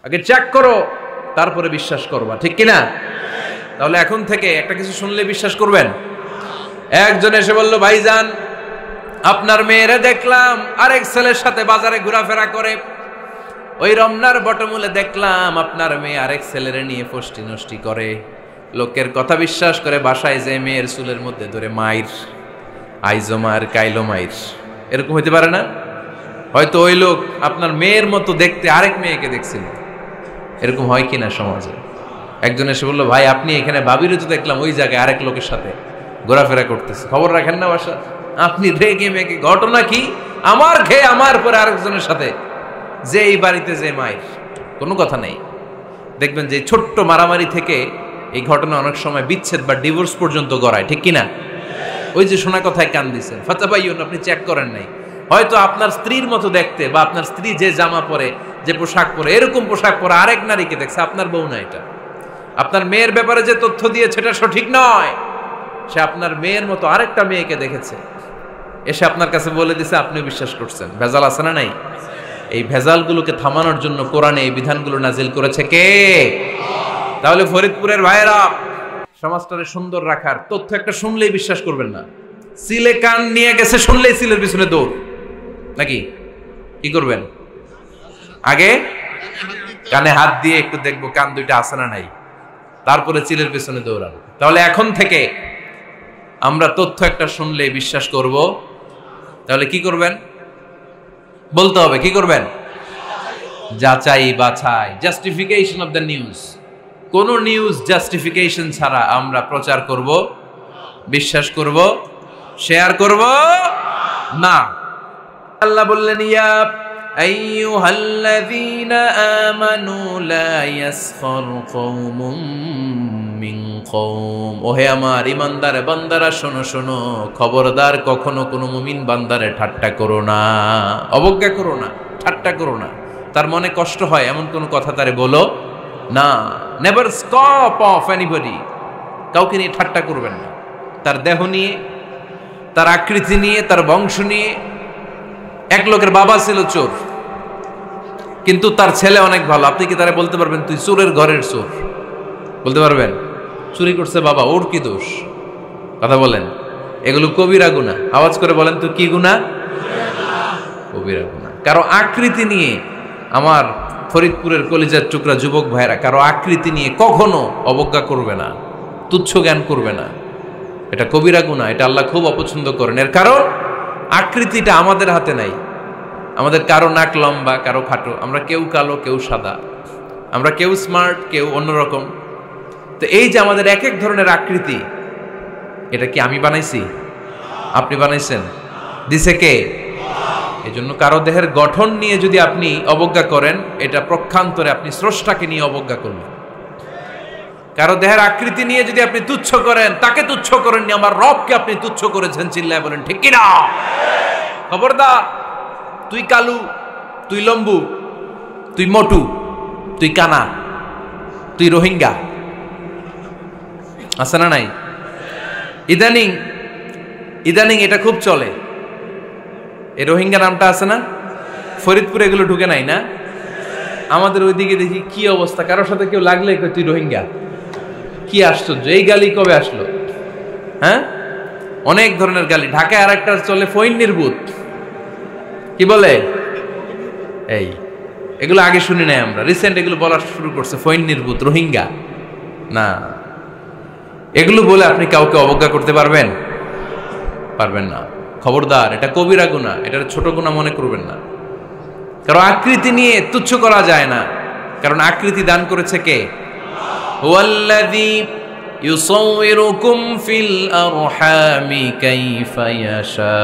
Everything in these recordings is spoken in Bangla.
আগে চেক করো, তারপরে বিশ্বাস করবা, ঠিক কিনা? তাহলে এখন থেকে একটা কিছু শুনলে বিশ্বাস করবেন। একজন এসে বলল, ভাইজান আপনার মেয়েরা দেখলাম আরেক ছেলের সাথে বাজারে ঘোরাফেরা করে, ওই রমনার বটমূলে দেখলাম আপনার মেয়ে আরেক ছেলেরে নিয়ে ফষ্টি নষ্টি করে, লোকের কথা বিশ্বাস করে বাসায় যে মেয়ের চুলের মধ্যে ধরে মাইর, আইজো মায়ের কাইলো মাইর। এরকম হইতে পারে না? হয়তো ওই লোক আপনার মেয়ের মতো দেখতে আরেক মেয়েকে দেখছিল। এরকম হয় কিনা সমাজে? একজন এসে বললো, ভাই আপনি এখানে ভাবিরে তো দেখলাম ওই জায়গায় আরেক লোকের সাথে ঘোরাফেরা করতেছে, খবর রাখেন না বাসা? আপনি রেগে মেগে, ঘটনা কি? আমার খেয়ে আমার পরে আরেকজনের সাথে, যে এই বাড়িতে যে মায়ের, কোনো কথা নেই। দেখবেন যে ছোট্ট মারামারি থেকে এই ঘটনা অনেক সময় বিচ্ছেদ বা ডিভোর্স পর্যন্ত গড়ায়, ঠিক কিনা? ওই যে শোনা কথায় কান দিচ্ছেন, ফাতাবাইয়ুন, আপনি চেক করেন নাই। হয়তো আপনার স্ত্রীর মতো দেখতে বা আপনার স্ত্রী যে জামা পরে, যে পোশাক পরে, এরকম পোশাক পরে আরেক নারীকে দেখছে, আপনার বউ না এটা। আপনার মেয়ের ব্যাপারে যে তথ্য দিয়েছে এটা সঠিক নয়, সে আপনার মেয়ের মতো আরেকটা মেয়েকে দেখেছে, এসে আপনার কাছে বলে দিছে, আপনিও বিশ্বাস করছেন। ভেজাল আছে না নাই? এই ভেজালগুলোকে থামানোর জন্য কোরআনে এই বিধানগুলো নাজিল করেছে কে? তাহলে ফরিদপুরের ভাইয়েরা, সমাজটারে সুন্দর রাখার তথ্য একটা শুনলেই বিশ্বাস করবেন না। সিলে কান নিয়ে গেছে শুনলেই সিলের পিছনে দৌড়, নাকি? কি করবেন? আগে কানে হাত দিয়ে একটু দেখবো কান দুইটা আছে না নাই, তারপরে চিলের পিছনে দৌড়ানো। তাহলে এখন থেকে আমরা তথ্য একটা শুনলেই বিশ্বাস করব। তাহলে কি করবেন? বলতে হবে কি করবেন? যাচাই বাছাই, জাস্টিফিকেশন অফ দ্য নিউজ। কোন নিউজ জাস্টিফিকেশন ছাড়া আমরা প্রচার করব, বিশ্বাস করব, শেয়ার করব না। আল্লাহ বললেন, ইয়া আইয়ুহাল্লাযীনা আমানু লা ইয়াসখার কওমুম মিন কওম। ওহে আমার ঈমানদার বান্দারা, শোনো শোনো, খবরদার কখনো কোনো মুমিন বান্দারে ঠাট্টা করো না, অবজ্ঞা করো না, ঠাট্টা করো না। তার মনে কষ্ট হয় এমন কোনো কথা তারে বলো না। নেভার স্কপ অফ এনিবডি, কাউকে নিয়ে ঠাট্টা করবেন না। তার দেহ নিয়ে, তার আকৃতি নিয়ে, তার বংশ নিয়ে। এক লোকের বাবা ছিল চোর, কিন্তু তার ছেলে অনেক ভালো। আপনি কি তারা বলতে পারবেন তুই চোরের ঘরের চোর? বলতে পারবেন? চুরি করছে বাবা, ওর কি দোষ? কথা বলেন। এগুলো কবিরা গুনাহ। আওয়াজ করে বলেন তো, কি গুনাহ? কবিরা গুনাহ। কারো আকৃতি নিয়ে, আমার ফরিদপুরের কলিজার টুকরা যুবক ভাইরা, কারো আকৃতি নিয়ে কখনো অবজ্ঞা করবে না, তুচ্ছ জ্ঞান করবে না। এটা কবিরা গুনাহ, এটা আল্লাহ খুব অপছন্দ করেন। এর কারণ আকৃতিটা আমাদের হাতে নাই। আমাদের কারো নাক লম্বা, কারো খাটো, আমরা কেউ কালো, কেউ সাদা, আমরা কেউ স্মার্ট, কেউ অন্যরকম। তো এই যে আমাদের এক এক ধরনের আকৃতি, এটা কি আমি বানাইছি? আপনি বানাইছেন? দিছে কে? এই জন্য কারো দেহের গঠন নিয়ে যদি আপনি অবজ্ঞা করেন, এটা প্রক্ষান্তরে আপনি স্রষ্টাকে নিয়ে অবজ্ঞা করলেন। কারো দেহের আকৃতি নিয়ে যদি আপনি তুচ্ছ করেন, তাকে তুচ্ছ করেননি, আমার রবকে আপনি তুচ্ছ করেছেন। চিল্লায় বলেন ঠিক কিনা? খবরদার, তুই কালু, তুই লম্বু, তুই মোটু, তুই কানা, তুই রোহিঙ্গা, আছে না নাই? ইদানিং ইদানিং এটা খুব চলে। এই রোহিঙ্গা নামটা আছে না? ফরিদপুরে এগুলো ঢুকে নাই না? আমাদের ওইদিকে দেখি কি অবস্থা, কারোর সাথে কেউ লাগলে তুই রোহিঙ্গা। কি আশ্চর্য, এই গালি কবে আসলো? হ্যাঁ, অনেক ধরনের গালি। ঢাকায় আর একটা চলে ফইন নির্বুত, কি বলে? এই এগুলো আগে শুনি নাই আমরা, রিসেন্ট এগুলো বলা শুরু করছে। ফইন নির্বুত, রোহিঙ্গা না। এগুলো বলে আপনি কাউকে অবজ্ঞা করতে পারবেন? পারবেন না। খবরদার, এটা কবিরা গুনাহ, এটা ছোট গুনাহ মনে করবেন না। কারণ আকৃতি নিয়ে তুচ্ছ করা যায় না, কারণ আকৃতি দান করেছে কে? হুয়াল্লাযী ইউসাউইরুকুম ফিল আরহামি কাইফা ইয়াশা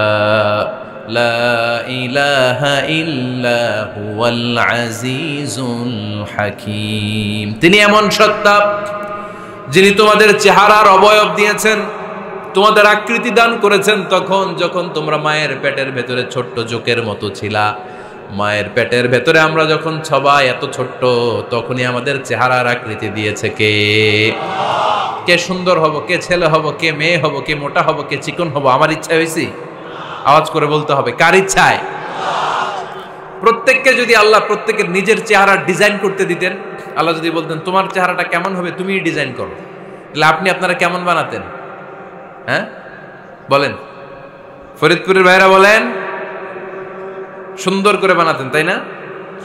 লা ইলাহা ইল্লা হুয়াল আজিজুল হাকীম। তিনি এমন সত্তা যিনি তোমাদের চেহারার অবয়ব দিয়েছেন, তোমাদের আকৃতি দান করেছেন তখন যখন তোমরা মায়ের পেটের ভেতরে ছোট্ট জোকের মতো ছিলা। মায়ের পেটের ভেতরে আমরা যখন সবাই এত ছোট্ট, তখনই আমাদের চেহারার আকৃতি দিয়েছে কে? কে সুন্দর হব, কে ছেলে হব, কে মেয়ে হব, কে মোটা হব, কে চিকন হব, আমার ইচ্ছা হয়েছি? আওয়াজ করে বলতে হবে, কার ইচ্ছায়? প্রত্যেককে যদি আল্লাহ প্রত্যেকের নিজের চেহারা ডিজাইন করতে দিতেন, আল্লাহ যদি বলতেন তোমার চেহারাটা কেমন হবে তুমিই ডিজাইন করো, তাহলে আপনি আপনারা কেমন বানাতেন? হ্যাঁ বলেন, ফরিদপুরের ভাইরা বলেন, সুন্দর করে বানাতেন তাই না?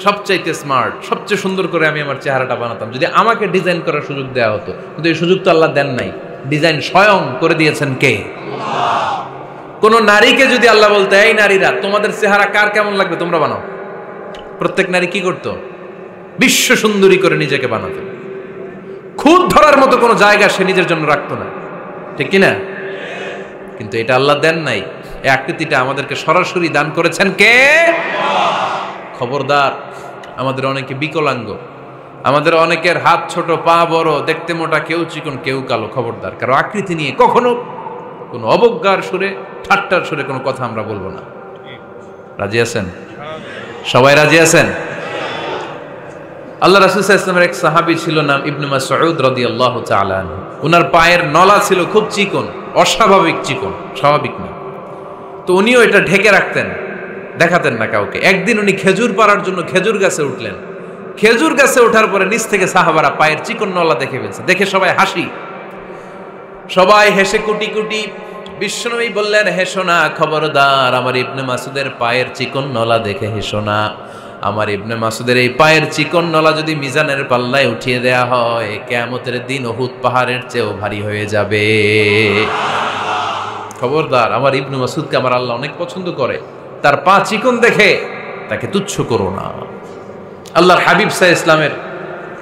সবচাইতে স্মার্ট, সবচেয়ে সুন্দর করে আমি আমার চেহারাটা বানাতাম যদি আমাকে ডিজাইন করার সুযোগ দেওয়া হতো। কিন্তু এই সুযোগ তো আল্লাহ দেন নাই। ডিজাইন স্বয়ং করে দিয়েছেন কে? কোন নারীকে যদি আল্লাহ বলতে এই নারীরা তোমাদের চেহারা কার কেমন লাগবে তোমরা বানাও, প্রত্যেক নারী কি করতো? বিশ্ব সুন্দরী করে নিজেকে বানাতো। খুদ ধরার মতো কোনো জায়গা সে নিজের জন্য রাখতো না, ঠিক কিনা? কিন্তু এটা আল্লাহ দেন নাই। এই আকৃতিটা আমাদেরকে সরাসরি দান করেছেন কে? খবরদার, আমাদের অনেকে বিকলাঙ্গ, আমাদের অনেকের হাত ছোট, পা বড়, দেখতে মোটা, কেউ চিকন কেউ কালো। খবরদার, কারো আকৃতি নিয়ে কখনো কোনো অবজ্ঞার সুরে, ঠাট্টার সুরে কোনো কথা আমরা বলবো না। রাজি আছেন? সবাই রাজি আছেন? আল্লাহ রাসূল সাল্লাল্লাহু আলাইহি ওয়াসাল্লামের এক সাহাবী ছিল, নাম ইবনে মাসউদ রাদিয়াল্লাহু তাআলা আনহু। ওনার পায়ের নলা ছিল খুব চিকন, অস্বাভাবিক চিকন, স্বাভাবিক না। তো উনিও এটা ঢেকে রাখতেন, দেখাতেন না কাউকে। একদিন উনি খেজুর পাড়ার জন্য খেজুর গাছে উঠলেন। খেজুর গাছে ওঠার পরে নিচ থেকে সাহাবারা পায়ের চিকন নলা দেখে ফেলছে। দেখে সবাই হাসি, সবাই হেসে কুটি কুটি। বিশ্বনবী বললেন, হেসো না, খবরদার, আমার ইবনে মাসুদের পায়ের চিকন নলা দেখে হেসো না। আমার ইবনে মাসুদের এই পায়ের চিকন নলা যদি মিজানের পাল্লায় উঠিয়ে দেয়া হয়, কিয়ামতের দিন উহুদ পাহাড়ের চেয়েও ভারী হয়ে যাবে। খবরদার, আমার ইবনে মাসুদকে আমার আল্লাহ অনেক পছন্দ করে, তার পা চিকন দেখে তাকে তুচ্ছ করো না। আল্লাহর হাবিব সাল্লাল্লাহু আলাইহি ওয়াসাল্লামের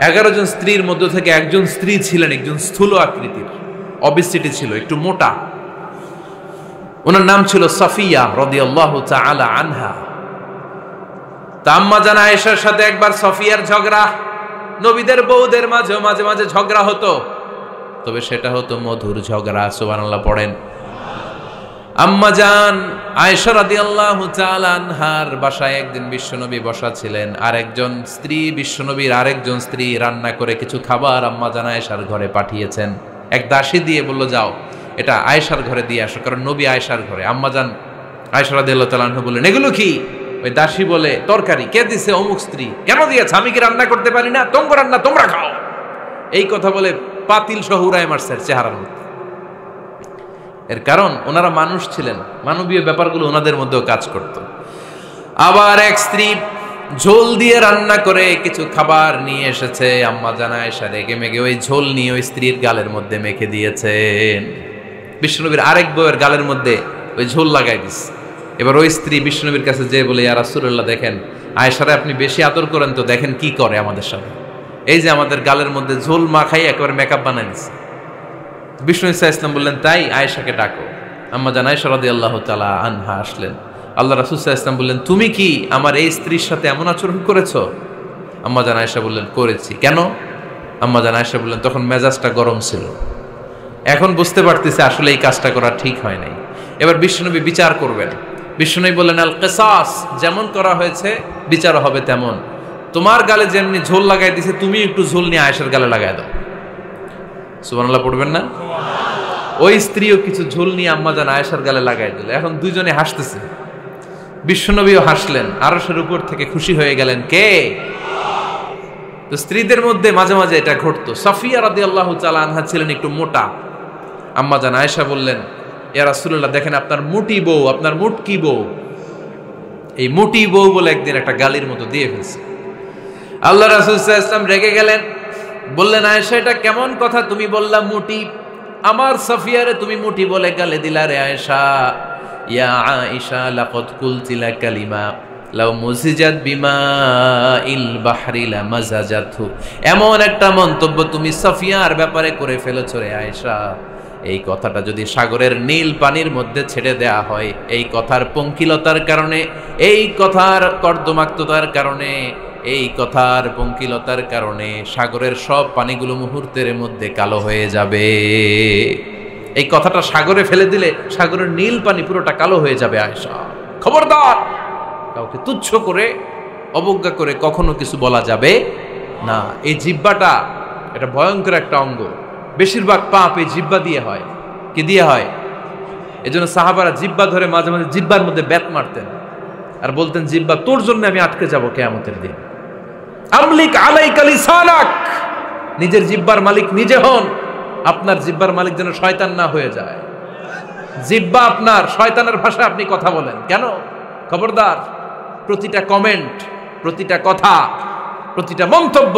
11 জন স্ত্রীর মধ্য থেকে একজন স্ত্রী ছিলেন একজন স্থূল আকৃতির, অবিসিটি ছিল, একটু মোটা। ওনার নাম ছিল সাফিয়া রাদিয়াল্লাহু তাআলা আনহা। আম্মা জান আয়েশার সাথে একবার সাফিয়ার ঝগড়া। নবীদের বউদের মাঝে মাঝে মাঝে ঝগড়া হতো, তবে সেটা হতো মধুর ঝগড়া। সুবহানাল্লাহ পড়েন। আম্মা জান আয়েশা রাদিয়াল্লাহু তাআলা আনহার বাসায় একদিন বিশ্বনবী বসা ছিলেন। আরেকজন স্ত্রী, বিশ্বনবীর আরেকজন স্ত্রী রান্না করে কিছু খাবার আম্মা জান আয়েশার ঘরে পাঠিয়েছেন। এক দাসী দিয়ে বলল, যাও এটা আয়েশার ঘরে দিয়ে আসো, কারণ নবী আয়েশার ঘরে। আম্মা জান আয়েশা রাদিয়াল্লাহু তাআলা আনহা বললেন, এগুলো কি? ওই দাসী বলে, তরকারি। কে দিছে? অমুক স্ত্রী। কেন দিয়েছে? আমি কি রান্না করতে পারি না? তোমরা রান্না তোমরা খাও। এই কথা বলে পাতিল সহ উড়ায় মারছে চেহারার মধ্যে। এর কারণ ওনারা মানুষ ছিলেন, মানবীয় ব্যাপারগুলো ওনাদের মধ্যেও কাজ করত। আবার এক স্ত্রী ঝোল দিয়ে রান্না করে কিছু খাবার নিয়ে এসেছে। আম্মা জান আয়েশা রেগে মেগে ওই ঝোল নিয়ে ওই স্ত্রীর গালের মধ্যে মেখে দিয়েছেন। বিশ্বনবীর আরেক বউয়ের গালের মধ্যে ওই ঝোল লাগাই দিচ্ছে। এবার ওই স্ত্রী বিশ্বনবীর কাছে যেয়ে বলে, ইয়া রাসূলুল্লাহ, দেখেন আয়েশারে আপনি বেশি আদর করেন তো, দেখেন কি করে আমাদের সাথে। এই যে আমাদের গালের মধ্যে ঝোল মাখাই একেবারে মেকআপ বানাই দিচ্ছে। বিষ্ণু ইসা ইসলাম বললেন, তাই আয়েশাকে ডাকো। আম্মা জান আয়েশা রাদিয়াল্লাহু তাআলা আনহা আসলেন। আল্লাহ রাসূল সাল্লাল্লাহু আলাইহি ওয়াসাল্লাম বললেন, তুমি কি আমার এই স্ত্রীর সাথে এমন আচরণ করেছো? আম্মা জান আয়েশা বললেন, করেছি। কেন? আম্মা জান আয়েশা বললেন, তখন মেজাজটা গরম ছিল, এখন বুঝতে পারতেছে আসলে এই কাজটা করা ঠিক হয় নাই। এবার বিশ্বনবী বিচার করবেন। বিশ্বনবী বললেন, আল কিসাস, যেমন করা হয়েছে বিচার হবে তেমন। তোমার গালে যেমনি ঝোল লাগাই দিছে, তুমি একটু ঝোল নিয়ে আয়েশার গালে লাগাই দাও। সুবহানাল্লাহ পড়বেন না? ওই স্ত্রীও কিছু ঝোল নিয়ে আম্মা জান আয়েশার গালে লাগাই দিল। এখন দুইজনে হাসতেছে, বিশ্বনবীও হাসলেন, আরশের উপর থেকে খুশি হয়ে গেলেন। কে? তো স্ত্রীদের মধ্যে মাঝে মাঝে এটা ঘটতো। সাফিয়া রাদিয়াল্লাহু তাআলা আনহা ছিলেন একটু মোটা। আম্মা জান আয়েশা বললেন, ইয়া রাসূলুল্লাহ, দেখেন আপনার মুটি বউ, আপনার মুটকি বউ, এই মুটি বউ বলে একদিন একটা গালির মতো দিয়ে ফেলছে। আল্লাহ রাসূল সাল্লাল্লাহু আলাইহি ওয়াসাল্লাম রেগে গেলেন, বললেন, আয়েশা এটা কেমন কথা তুমি বললা মুটি? আমার সাফিয়ারে তুমি মুটি বলে গালে দিলা রে আয়েশা। ইয়া আয়েশা লাকাদ কুলতি লা কালিমা লাউ মুজিজাত বিমাইল বাহরি লামাজাজাতহু। এমন একটা মন্তব্য তুমি সাফিয়ার ব্যাপারে করে ফেলেছো রে আয়েশা, এই কথাটা যদি সাগরের নীল পানির মধ্যে ছেড়ে দেয়া হয়, এই কথার পঙ্কিলতার কারণে, এই কথার কর্দমাক্ততার কারণে, এই কথার পঙ্কিলতার কারণে সাগরের সব পানিগুলো মুহূর্তের মধ্যে কালো হয়ে যাবে। এই কথাটা সাগরে ফেলে দিলে সাগরের নীল পানি পুরোটা কালো হয়ে যাবে। আয়েশা, খবরদার, কাউকে তুচ্ছ করে অবজ্ঞা করে কখনো কিছু বলা যাবে না। এই জিহ্বাটা এটা ভয়ঙ্কর একটা অঙ্গ। বেশিরভাগ পাপ এই জিহ্বা দিয়ে হয়। কি দিয়ে হয়? এজন্য সাহাবারা জিহ্বা ধরে মাঝে মাঝে জিহ্বার মধ্যে ব্যাত মারতেন। আর বলতেন জিহ্বা তোর জন্য আমি আটকে যাব কিয়ামতের দিন। আমলিক আলাইকা লিসানাক, নিজের জিহ্বার মালিক নিজে হন। আপনার জিহ্বার মালিক যেন শয়তান না হয়ে যায়। জিহ্বা আপনার, শয়তানের ভাষায় আপনি কথা বলেন কেন? খবরদার, প্রতিটা কমেন্ট, প্রতিটা কথা, প্রতিটা মন্তব্য,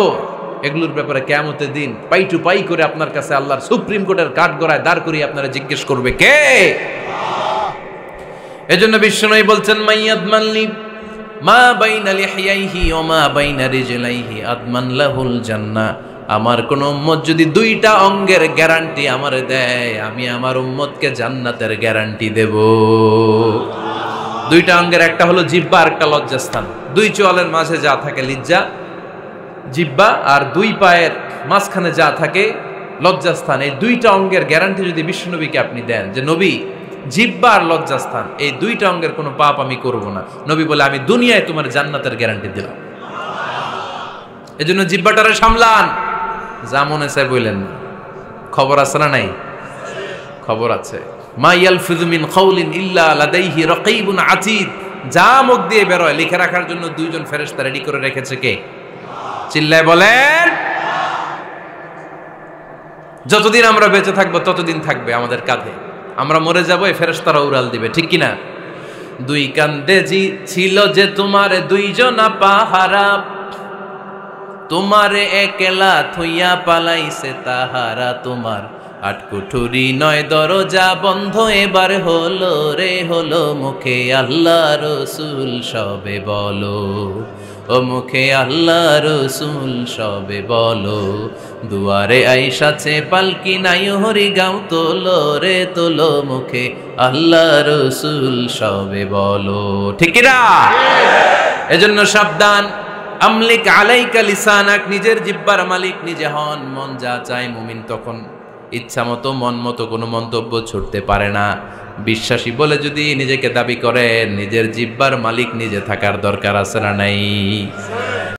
এগুলোর ব্যাপারে কিয়ামতের দিন পাই টু পাই করে আপনার কাছে আল্লাহর সুপ্রিম কোর্টের কাঠগড়ায় দাঁড় করিয়ে আপনারা জিজ্ঞেস করবে কে? এজন্য বিশ্বনবী বলছেন মাইয়াদমানলি মা বাইনা লিহিয়াইহি ওয়া মা বাইনা রিজলাইহি আদমান লাহুল জান্নাহ। আমার কোন উম্মত যদি দুইটা অঙ্গের গ্যারান্টি আমারে দেয়, আমি আমার উম্মতকে জান্নাতের গ্যারান্টি দেব। দুইটা অঙ্গের, একটা হলো জিহ্বা আর একটা লজ্জাস্থান। দুই চোয়ালের মাঝে যা থাকে লিজ্জা জিহ্বা, আর দুই পায়ের মাঝখানে যা থাকে লজ্জাস্থান। এই দুইটা অঙ্গের গ্যারান্টি যদি বিশ্বনবীকে আপনি দেন যে নবী জিহ্বা আর লজ্জাস্থান এই দুইটা অঙ্গের কোনো পাপ আমি করব না, নবী বলে আমি দুনিয়ায় তোমার জান্নাতের গ্যারান্টি দিলাম। এজন্য জিহ্বাটারে সামলান, যা মনে চায় বললেন না। খবর আছে না নাই? খবর আছে। মা ইয়ালফিযু মিন কাউলিন ইল্লা লাদাইহি রাকীবুন আতীদ। যা মুখ দিয়ে বেরোয় লিখে রাখার জন্য দুইজন ফেরেশতা রেডি করে রেখেছে কে? চিল্লায় বলেন। যতদিন আমরা বেঁচে থাকবো ততদিন থাকবে আমাদের কাঁধে। আমরা মরে যাবো, এই ফেরেশতারা উড়াল দিবে, ঠিক কিনা? দুই কান্দে জি ছিল যে তোমার দুইজনা পাহারা, তোমারে একলা থইয়া পালাইছে তাহারা। তোমার আটকুঠুরি নয় দরজা বন্ধ এবার হলো রে হলো, মুখে আল্লাহ রসুল সবে বলো, ও মুখে আল্লাহ রসুল সবে বলো। দুয়ারে আইসাছে পালকি নাই হরি গাও তোলো রে তোলো, মুখে আল্লাহ রসুল সবে বলো, ঠিক না? এজন্য সাবধান। আমলিক আলাইকা লিসানাক, নিজের জিহ্বার মালিক নিজে হন। মন যা চায় মুমিন তখন ইচ্ছা মতো মন মতো কোনো মন্তব্য ছুটতে পারে না। বিশ্বাসী বলে যদি নিজেকে দাবি করেন, নিজের জিহ্বার মালিক নিজে থাকার দরকার আছে না নাই?